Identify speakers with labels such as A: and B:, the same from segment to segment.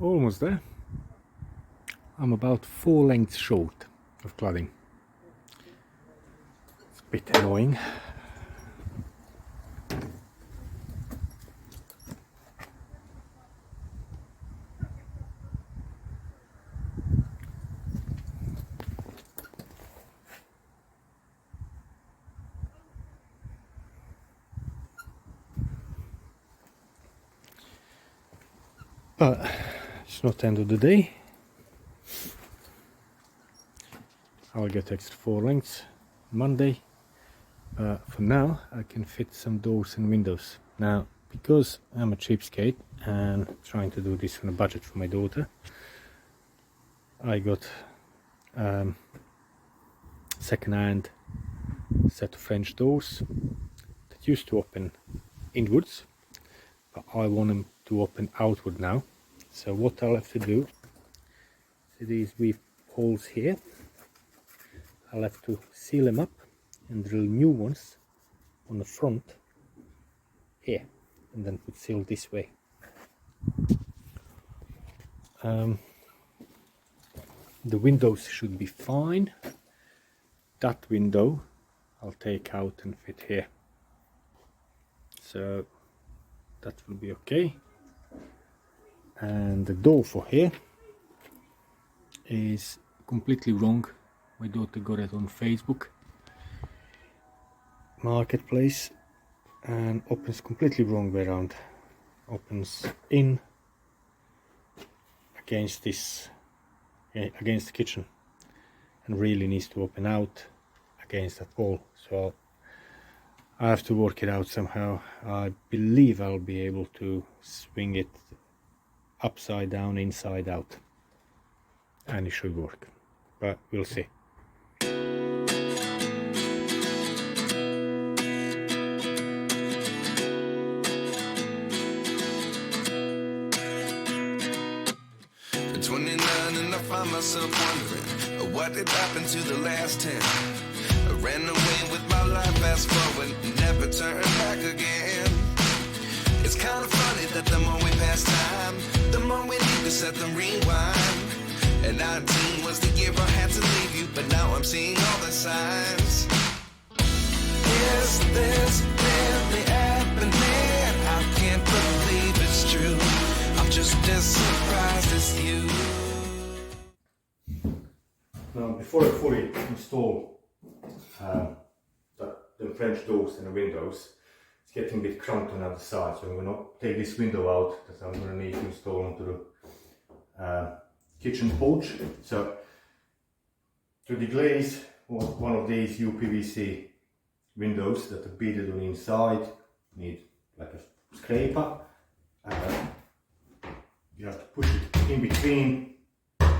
A: Almost there. I'm about 4 lengths short of cladding. It's a bit annoying. But it's not the end of the day. I'll get extra 4 lengths Monday. For now I can fit some doors and windows. Now, because I'm a cheapskate and trying to do this on a budget for my daughter, I got second-hand set of French doors that used to open inwards, but I want them to open outward now. So what I'll have to do, see these wee holes here, I'll have to seal them up and drill new ones on the front here, and then put seal this way. The windows should be fine. That window I'll take out and fit here, so that will be okay. And the door for here is completely wrong. My daughter got it on Facebook Marketplace and opens completely wrong way around. Opens in against this, against the kitchen, and really needs to open out against that wall. So I have to work it out somehow. I believe I'll be able to swing it upside down, inside out, and it should work, but we'll see.
B: At 29 and I find myself wondering what did happen to the last 10. I ran away with my life, fast forward, never turn back again. It's kind of funny that the more we pass time, the more we need to set them rewind. And 19 was the year I had to leave you, but now I'm seeing all the signs. Is this really happening? I can't believe it's true. I'm just as surprised as you.
A: Now, before I fully install the French doors and the windows, it's getting a bit cramped on the other side, so I'm going to take this window out that I'm going to need to install onto the kitchen porch. So to deglaze one of these UPVC windows that are beaded on the inside, you need like a scraper. You have to push it in between the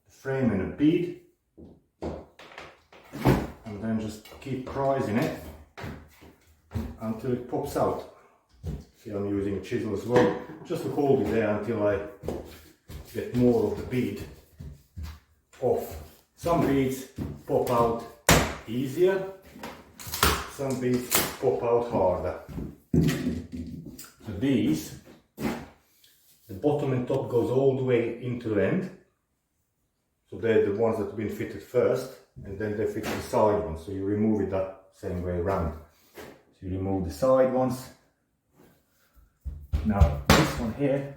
A: frame and the bead, and then just keep prising it until it pops out. See, I'm using a chisel as well, just to hold it there until I get more of the bead off. Some beads pop out easier, some beads pop out harder. So these, the bottom and top goes all the way into the end, so they're the ones that have been fitted first, and then they fit the side ones, so you remove it that same way around. So you remove the side ones. Now this one here,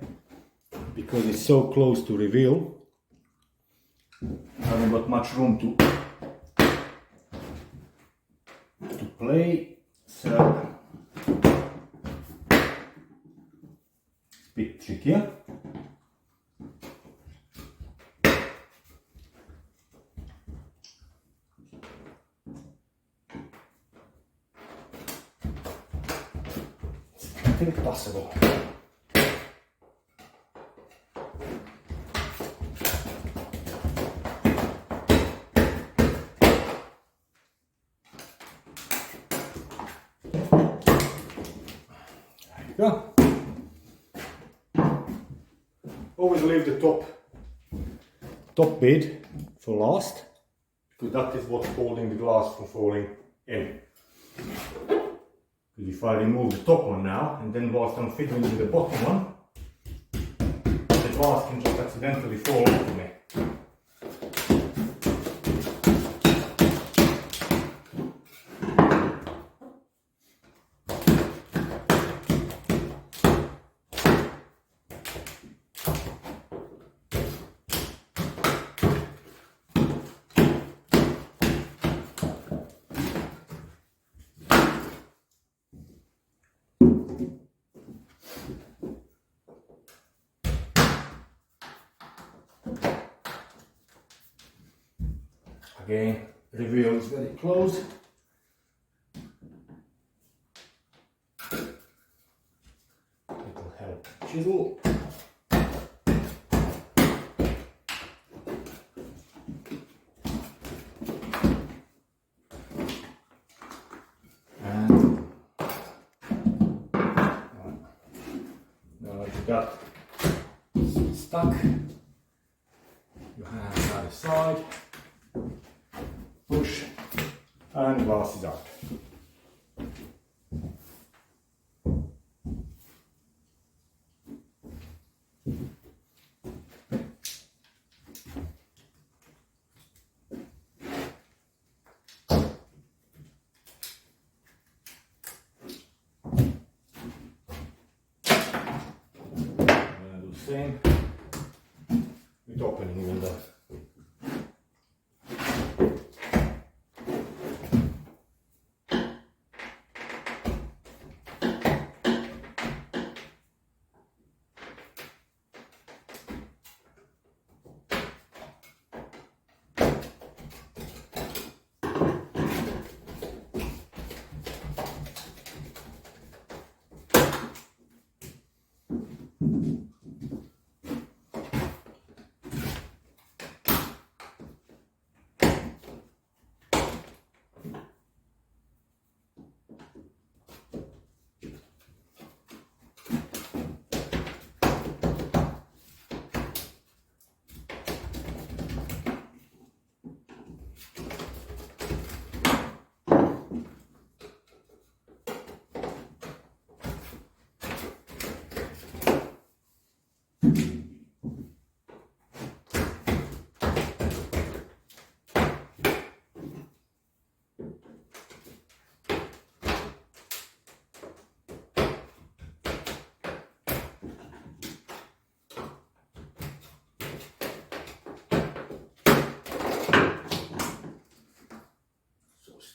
A: because it's so close to reveal, I haven't got much room to play, so it's a bit trickier. I think possible. There you go. Always leave the top bead for last, because that is what's holding the glass from falling in. Because if I remove the top one now, and then whilst I'm fiddling with the bottom one, bath can just accidentally fall onto me. Again, reveal is very close. It will help chisel. And now you got stuck, your hands are side. Push and glass is out. I'm going to do the same with opening window.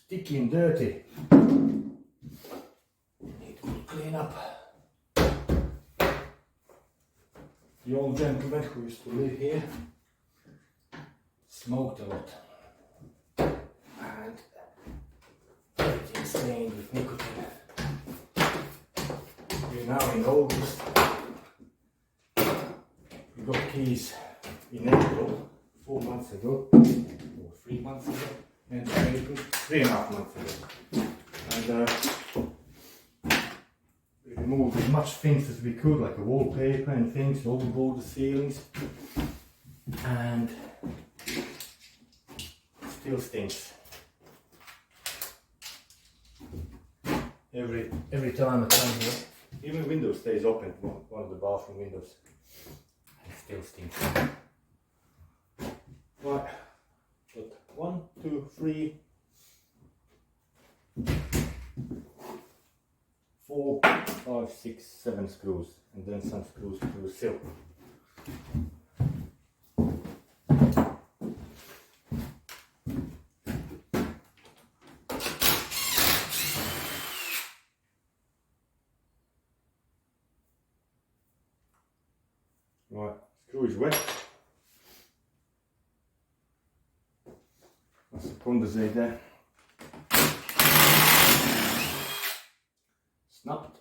A: Sticky and dirty. Need to clean up. The old gentleman who used to live here smoked a lot. And everything stained with nicotine. We're now in August. We got keys in April, 4 months ago, or 3 months ago. And April, 3.5 months ago. And we removed as much things as we could, like the wallpaper and things, overboard the ceilings. And still stinks. Every time I come here, even window stays open, one of the bathroom windows, and it still stinks. Right. 1, 2, 3, 4, 5, 6, 7 screws, and then some screws to the sill. Right, screw is wet. A seconda there. Snapped.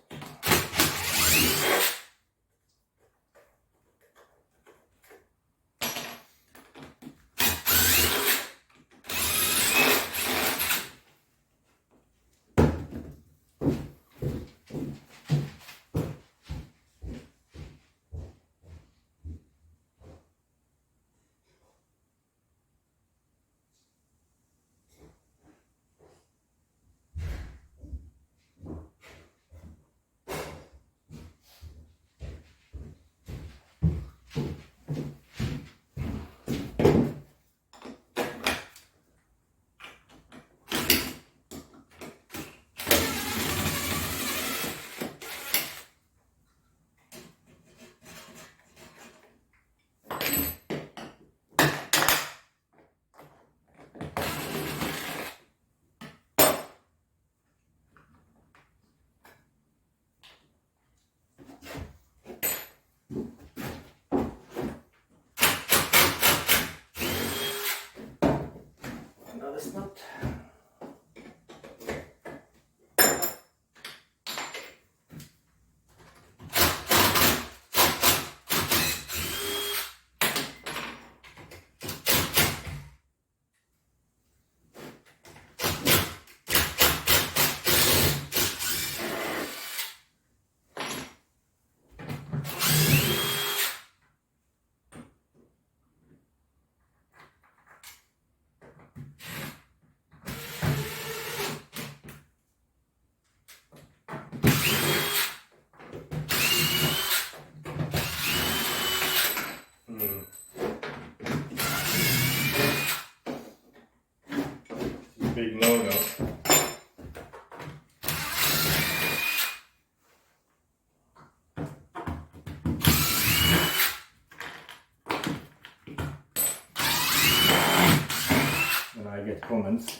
A: get comments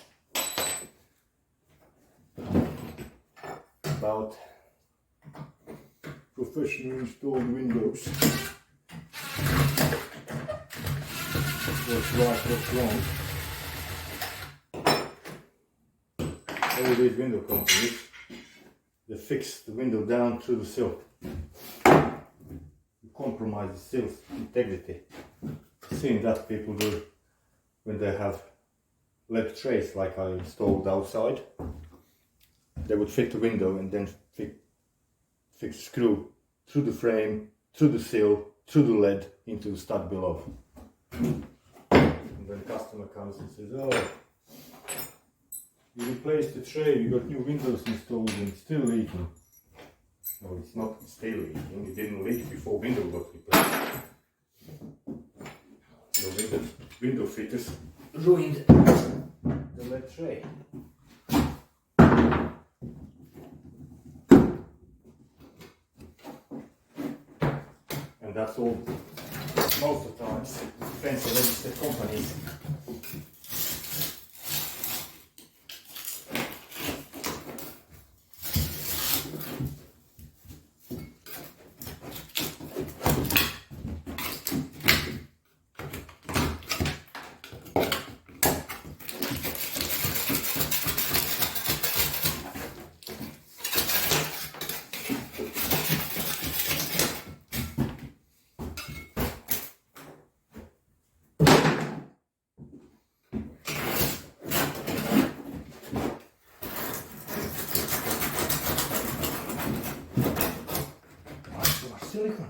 A: about professionally installed windows. What's right, what's wrong. All these window companies, they fix the window down through the sill. You compromise the sill's integrity. Seen that people do when they have lead trays like I installed outside. They would fit the window and then fix screw through the frame, through the sill, through the lead into the stud below. And then the customer comes and says, oh, you replaced the tray, you got new windows installed and it's still leaking. No, it's not still leaking, it didn't leak before window got replaced. The window fitters ruined the lead tray. And that's all, most of the times, fancy registered companies. Silicone.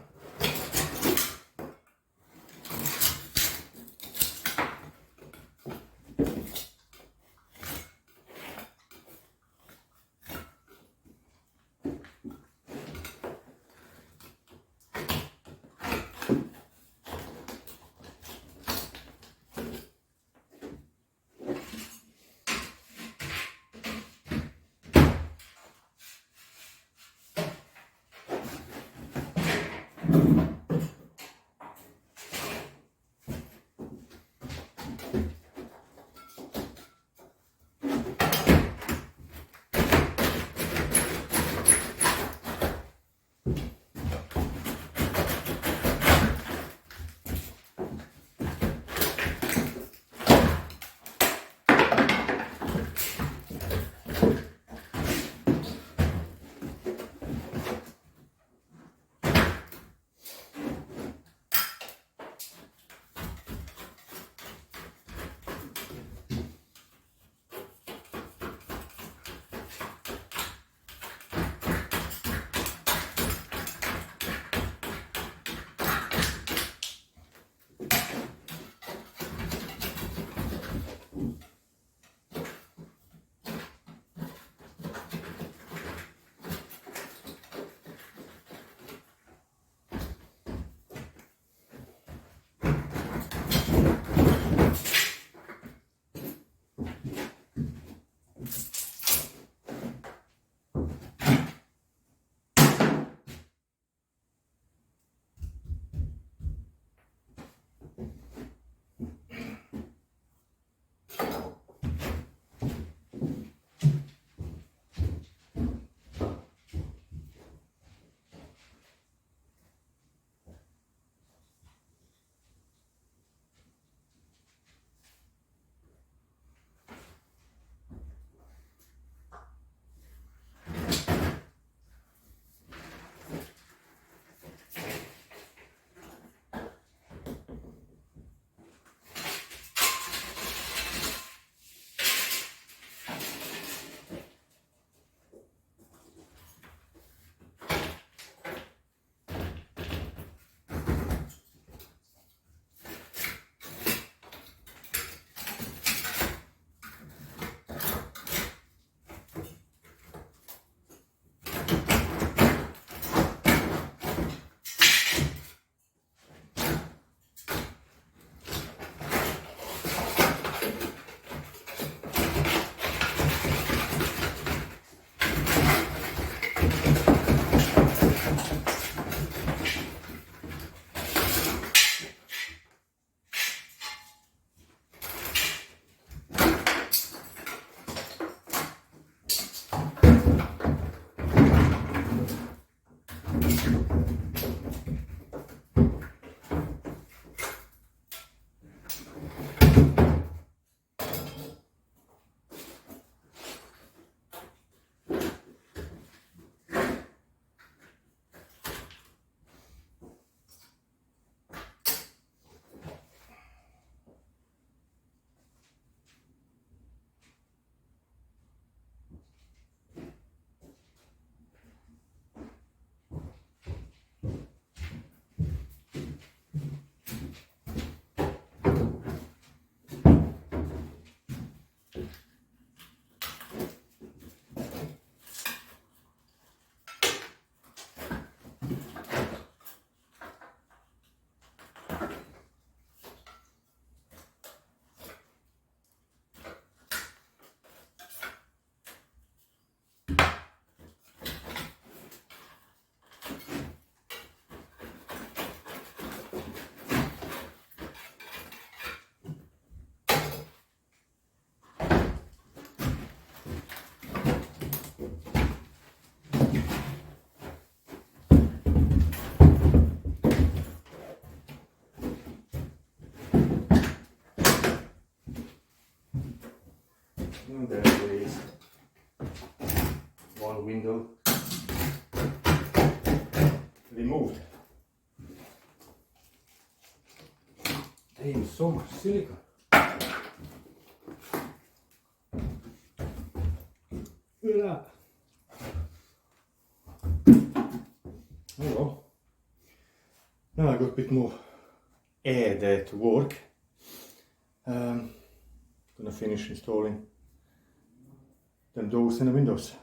A: And then there is one window removed. Damn, so much silicone. Look at that. Oh well. Now I got a bit more air there to work. Gonna finish installing them doors and the windows.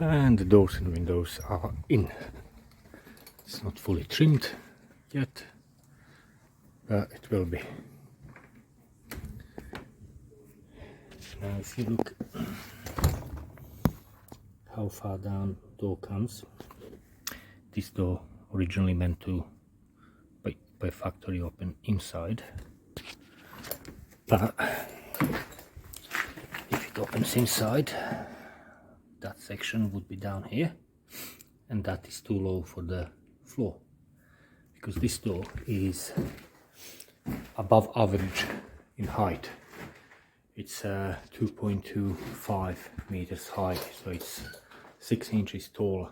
A: And the doors and windows are in. It's not fully trimmed yet, but it will be. Now if you look how far down door comes, this door originally meant to by factory open inside, but if it opens inside, that section would be down here, and that is too low for the floor, because this door is above average in height. It's 2.25 meters high, so it's 6 inches taller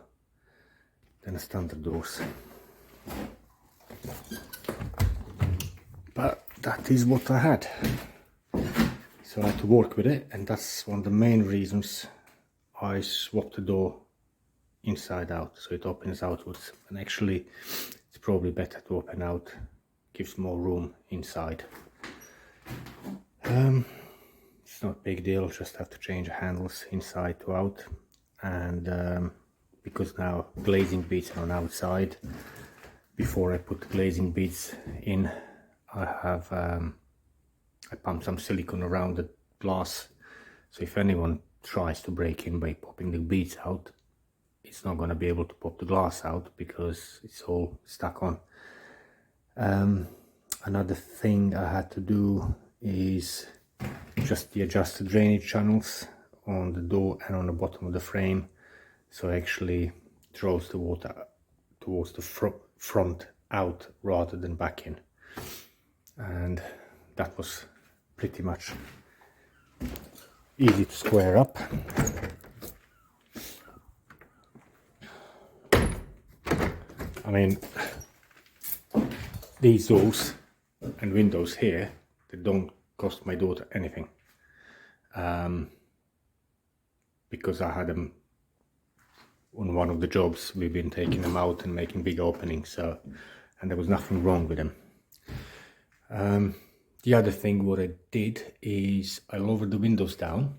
A: than a standard doors. But that is what I had, so I had to work with it, and that's one of the main reasons I swapped the door inside out, so it opens outwards. And actually it's probably better to open out, gives more room inside. It's not a big deal, just have to change the handles inside to out. And because now glazing beads are on outside, before I put glazing beads in, I pumped some silicone around the glass, so if anyone tries to break in by popping the beads out, it's not going to be able to pop the glass out because it's all stuck on. Another thing I had to do is just adjust the drainage channels on the door and on the bottom of the frame, so it actually throws the water towards the front out rather than back in. And that was pretty much easy to square up. I mean, these doors and windows here, they don't cost my daughter anything, because I had them on one of the jobs. We've been taking them out and making big openings, so, and there was nothing wrong with them. The other thing what I did is I lowered the windows down.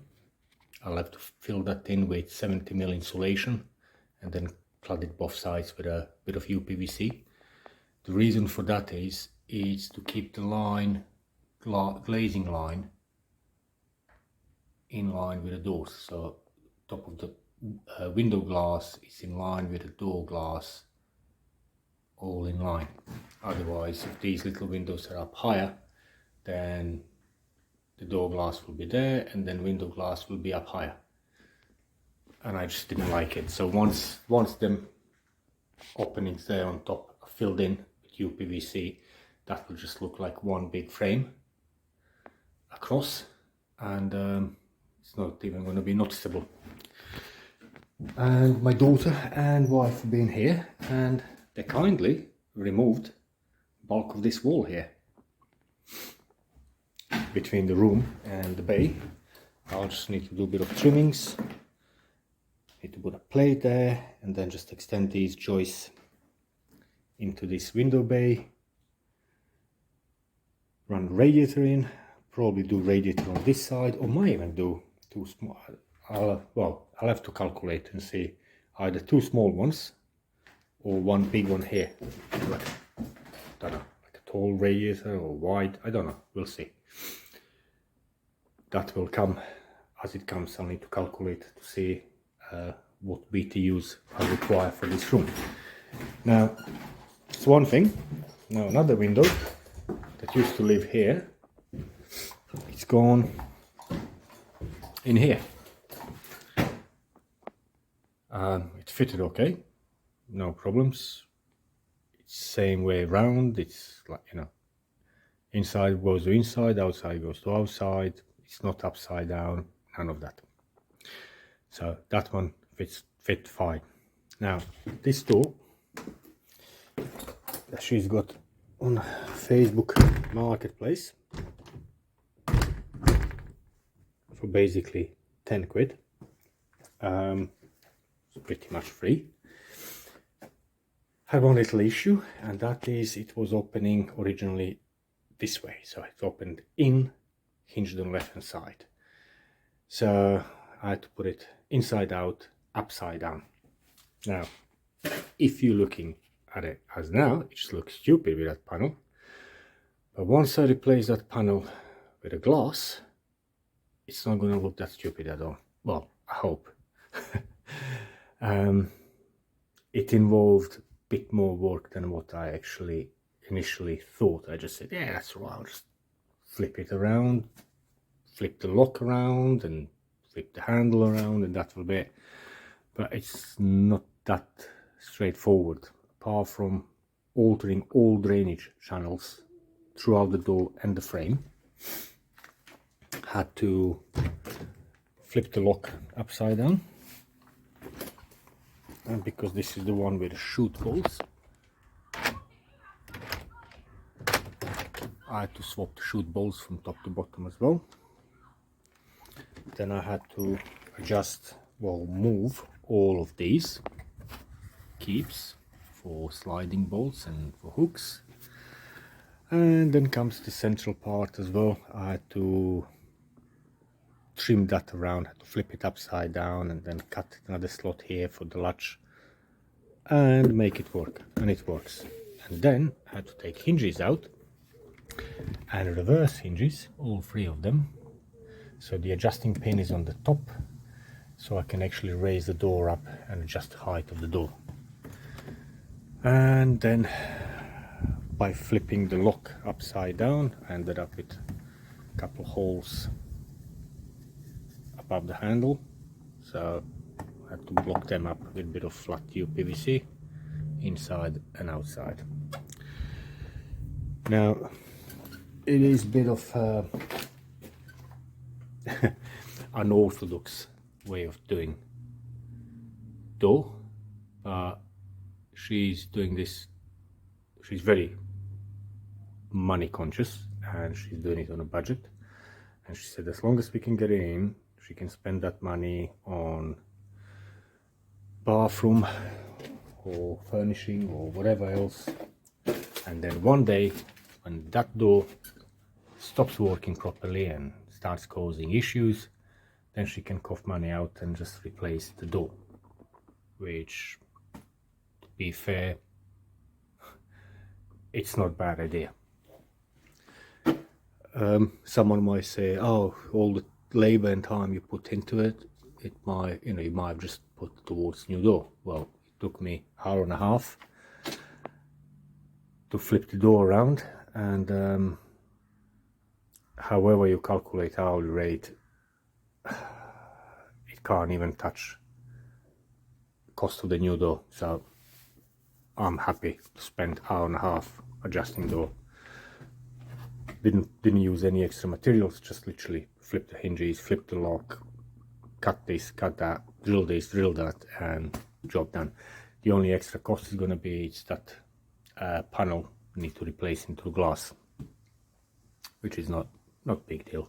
A: I'll have to fill that in with 70mm insulation and then clad it both sides with a bit of UPVC. The reason for that is to keep the line, glazing line, in line with the doors. So top of the window glass is in line with the door glass, all in line. Otherwise, if these little windows are up higher, then the door glass will be there and then window glass will be up higher, and I just didn't like it. So once them openings there on top are filled in with UPVC, that will just look like one big frame across, and it's not even going to be noticeable. And my daughter and wife have been here, and they kindly removed bulk of this wall here between the room and the bay. I'll just need to do a bit of trimmings, need to put a plate there, and then just extend these joists into this window bay, run the radiator in, probably do radiator on this side, or might even do two small, I'll have to calculate and see, either two small ones or one big one here, like, I don't know, like a tall radiator or wide, I don't know, we'll see. That will come as it comes. I'll need to calculate to see what BTUs I require for this room. Now, it's one thing. Now another window that used to live here, it's gone in here. It fitted okay, no problems. It's same way around. It's like, you know, inside goes to inside, outside goes to outside. It's not upside down, none of that. So that one fit fine. Now this door that she's got on Facebook Marketplace for basically 10 quid. It's pretty much free. Had one little issue, and that is it was opening originally this way, so it opened in, hinged on the left hand side. So I had to put it inside out upside down. Now, if you're looking at it as now, it just looks stupid with that panel. But once I replace that panel with a glass, it's not going to look that stupid at all. Well, I hope. It involved a bit more work than what I actually initially thought. I just said, yeah, that's right, I'll just flip it around, flip the lock around and flip the handle around, and that will be it. But it's not that straightforward. Apart from altering all drainage channels throughout the door and the frame, had to flip the lock upside down, and because this is the one with the chute bolts, I had to swap the chute bolts from top to bottom as well. Then I had to adjust, well, move all of these keeps for sliding bolts and for hooks. And then comes the central part as well. I had to trim that around, had to flip it upside down and then cut another slot here for the latch and make it work, and it works. And then I had to take hinges out and reverse hinges, all three of them. So the adjusting pin is on the top, so I can actually raise the door up and adjust the height of the door. And then by flipping the lock upside down, I ended up with a couple of holes above the handle, so I had to block them up with a bit of flat UPVC inside and outside. Now it is a bit of unorthodox way of doing door. She's doing this, she's very money conscious and she's doing it on a budget, and she said as long as we can get it in, she can spend that money on bathroom or furnishing or whatever else, and then one day when that door stops working properly and starts causing issues, then she can cough money out and just replace the door, which, to be fair, it's not a bad idea. Someone might say, oh, all the labor and time you put into it, it might, you might have just put towards new door. Well, it took me an hour and a half to flip the door around, and however you calculate hourly rate, it can't even touch the cost of the new door. So I'm happy to spend an hour and a half adjusting door. Didn't use any extra materials, just literally flip the hinges, flip the lock, cut this, cut that, drill this, drill that, and job done. The only extra cost is going to be it's that panel I need to replace into glass, which is not big deal.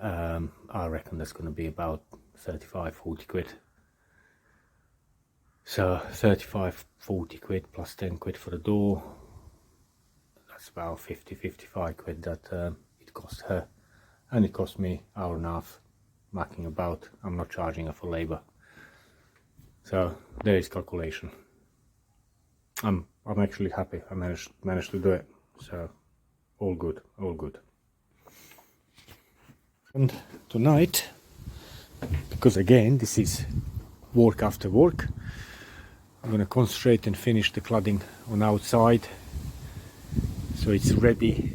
A: I reckon that's going to be about 35-40 quid. So 35-40 quid plus 10 quid for the door, that's about 50-55 quid that it cost her, and it cost me an hour and a half mucking about. I'm not charging her for labor, so there is calculation. I'm actually happy I managed to do it, so all good, all good. And tonight, because again this is work after work, I'm going to concentrate and finish the cladding on outside, so it's ready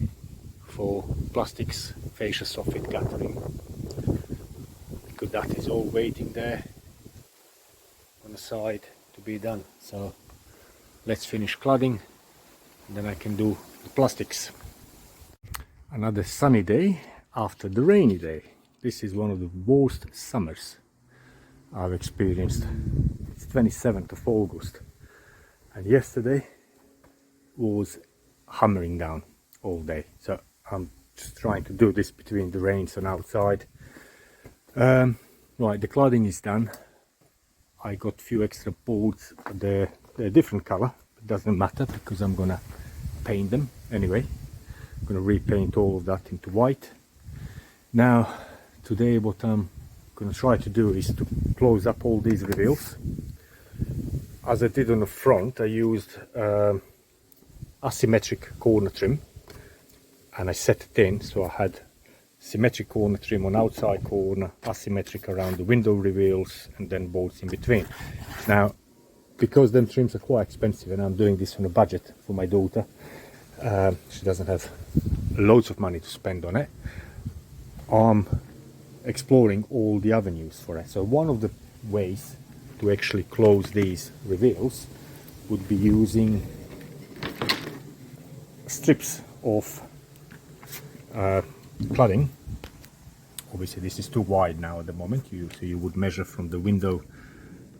A: for plastics fascia soffit guttering, because that is all waiting there on the side to be done. So let's finish cladding and then I can do the plastics. Another sunny day after the rainy day. This is one of the worst summers I've experienced. It's 27th of August and yesterday was hammering down all day, so I'm just trying to do this between the rains and outside. Right, the cladding is done. I got a few extra boards, they're a different color, it doesn't matter because I'm gonna paint them anyway. I'm gonna repaint all of that into white. Now today what I'm going to try to do is to close up all these reveals. As I did on the front, I used asymmetric corner trim, and I set it in so I had symmetric corner trim on outside corner, asymmetric around the window reveals, and then bolts in between. Now, because them trims are quite expensive and I'm doing this on a budget for my daughter, she doesn't have loads of money to spend on it, I'm exploring all the avenues for it. So one of the ways to actually close these reveals would be using strips of cladding. Obviously this is too wide now at the moment, so you would measure from the window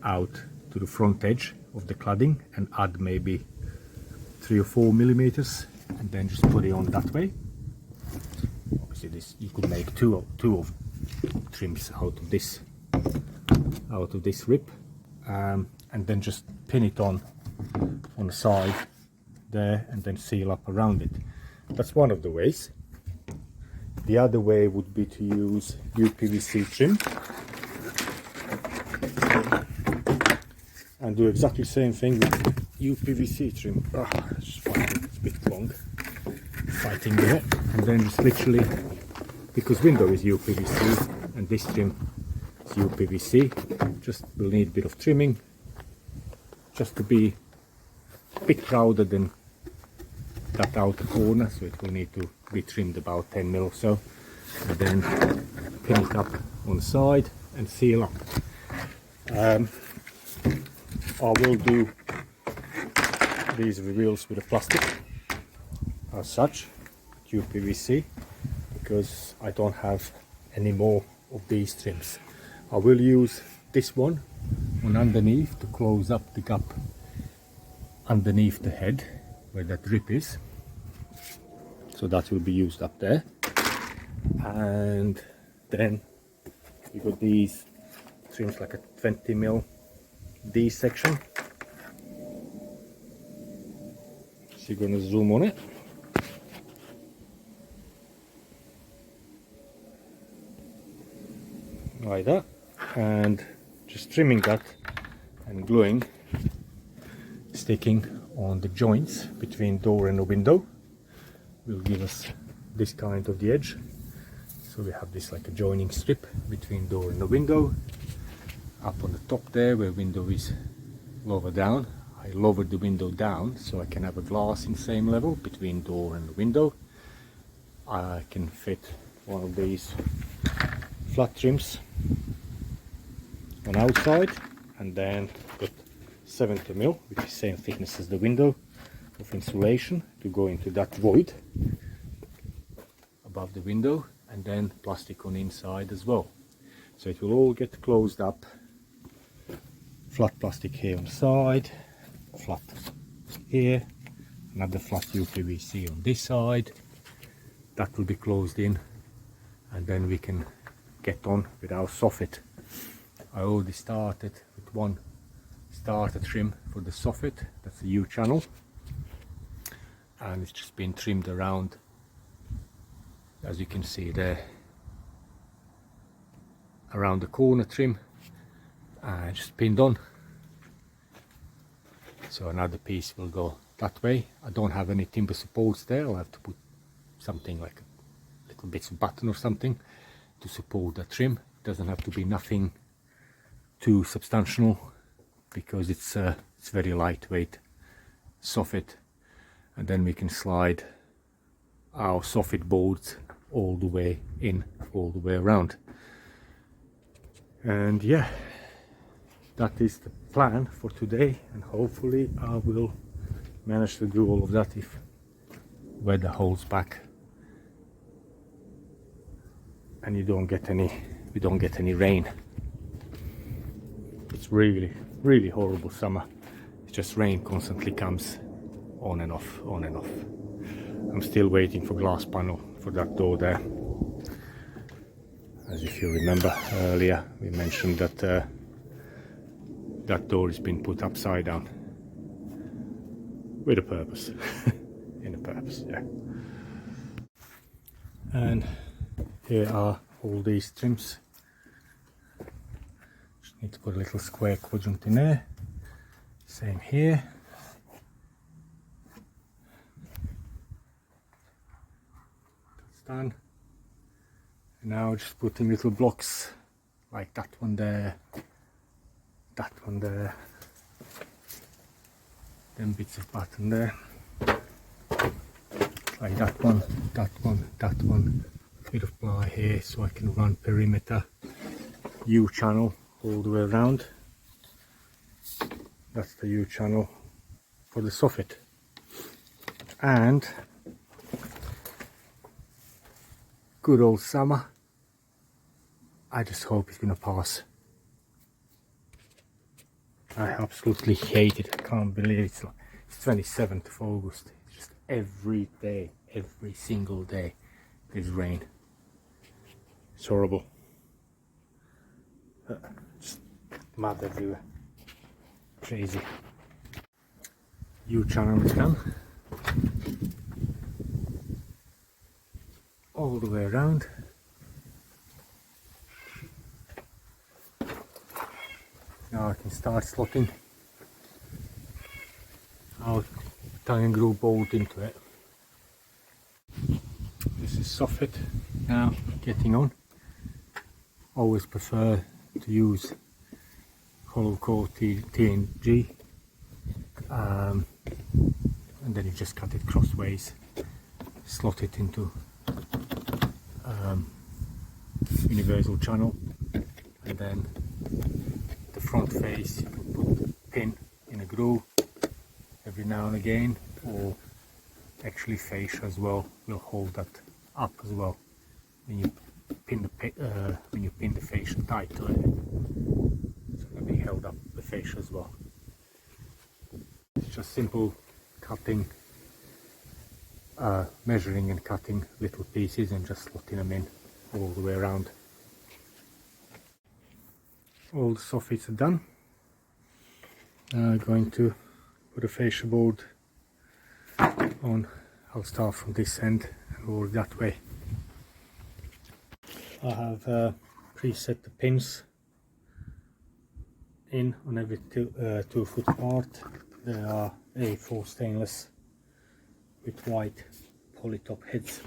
A: out to the front edge of the cladding and add maybe 3 or 4 millimeters, and then just put it on that way. Obviously this, you could make two of trims out of this rib, and then just pin it on the side there and then seal up around it. That's one of the ways. The other way would be to use UPVC trim and do exactly the same thing with UPVC trim. It's a bit long fighting with it, and then just literally, because window is UPVC and this trim is UPVC, just will need a bit of trimming just to be a bit prouder than that outer corner, so it will need to be trimmed about 10 mil or so, and then pin it up on the side and seal up. I will do these reveals with a plastic as such, UPVC, because I don't have any more of these trims. I will use this one on underneath to close up the gap underneath the head where that rip is, so that will be used up there. And then we got these trims, like a 20 mil D section. So you're going to zoom on it. Like that, and just trimming that and gluing, sticking on the joints between door and a window will give us this kind of the edge. So we have this like a joining strip between door and the window. Up on the top there where window is lower down, I lowered the window down so I can have a glass in the same level between door and the window. I can fit one of these flat trims on outside, and then got 70 mil, which is same thickness as the window, of insulation to go into that void above the window, and then plastic on the inside as well. So it will all get closed up. Flat plastic here on the side, flat here, another flat UPVC on this side. That will be closed in, and then we can get on with our soffit. I already started with one starter trim for the soffit, that's a U channel, and it's just been trimmed around, as you can see there, around the corner trim, and just pinned on. So another piece will go that way. I don't have any timber supports there, I'll have to put something like a little bits of button or something to support the trim. It doesn't have to be nothing too substantial, because it's very lightweight soffit, and then we can slide our soffit boards all the way in, all the way around. And yeah, that is the plan for today, and hopefully I will manage to do all of that if weather holds back and we don't get any rain. It's really horrible summer. It's just rain constantly comes on and off, on and off. I'm still waiting for glass panel for that door there. As if you remember earlier, we mentioned that that door has been put upside down with a purpose. In a purpose, yeah. And here are all these trims Need to put a little square quadrant in there. Same here. That's done. And now just putting little blocks like that one there, that one there, then bits of pattern there, like that one, that one, that one. Bit of ply here so I can run perimeter U channel all the way around. That's the U channel for the soffit. And good old summer. I just hope it's gonna pass. I absolutely hate it. I can't believe it's 27th of August. It's just every day, every single day there's rain. It's horrible. Just mud everywhere. Crazy. U channel is done. All the way around. Now I can start slotting our tongue and groove bolt into it. This is soffit now getting on. Always prefer to use hollow core TNG, and then you just cut it crossways, slot it into universal channel, and then the front face you can put a pin in a groove every now and again, or actually fascia as well will hold that up as well when you pin the fascia tight to it, so it'll be held up the fascia as well. It's just simple cutting, measuring and cutting little pieces and just slotting them in all the way around. All the soffits are done. Now I'm going to put a fascia board on. I'll start from this end and work that way. I have preset the pins in on every 2 foot apart. They are A4 stainless with white polytop heads.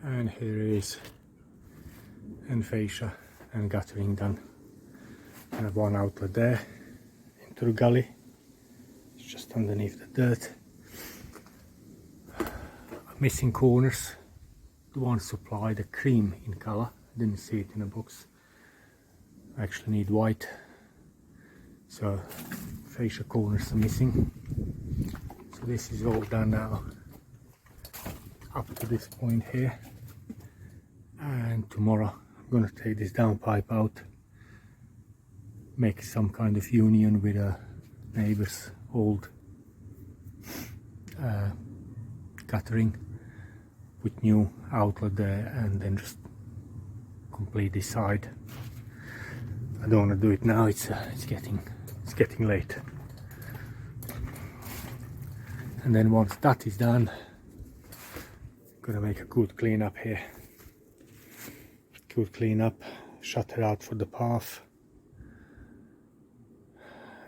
A: And here is end fascia and guttering done. I have one outlet there into the gully. It's just underneath the dirt. Missing corners. The one supplied a cream in color. Didn't see it in the box. I actually need white. So fascia corners are missing. So this is all done now up to this point here. And tomorrow I'm going to take this downpipe out, make some kind of union with a neighbor's old guttering with new outlet there, and then just complete this side. I don't want to do it now. It's getting late. And then once that is done, Gonna make a good clean up here. Good clean up, shut her out for the path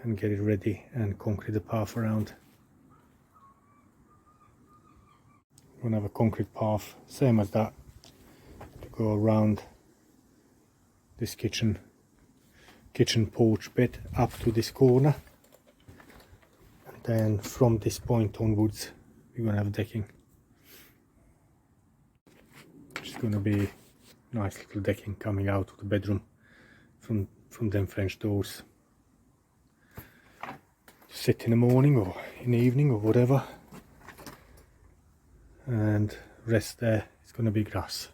A: and get it ready and concrete the path around. We're gonna have a concrete path, same as that, to go around this kitchen porch bit up to this corner, and then from this point onwards we're gonna have decking. It's gonna be nice little decking coming out of the bedroom from them French doors. Sit in the morning or in the evening or whatever, and rest there. It's gonna be grass.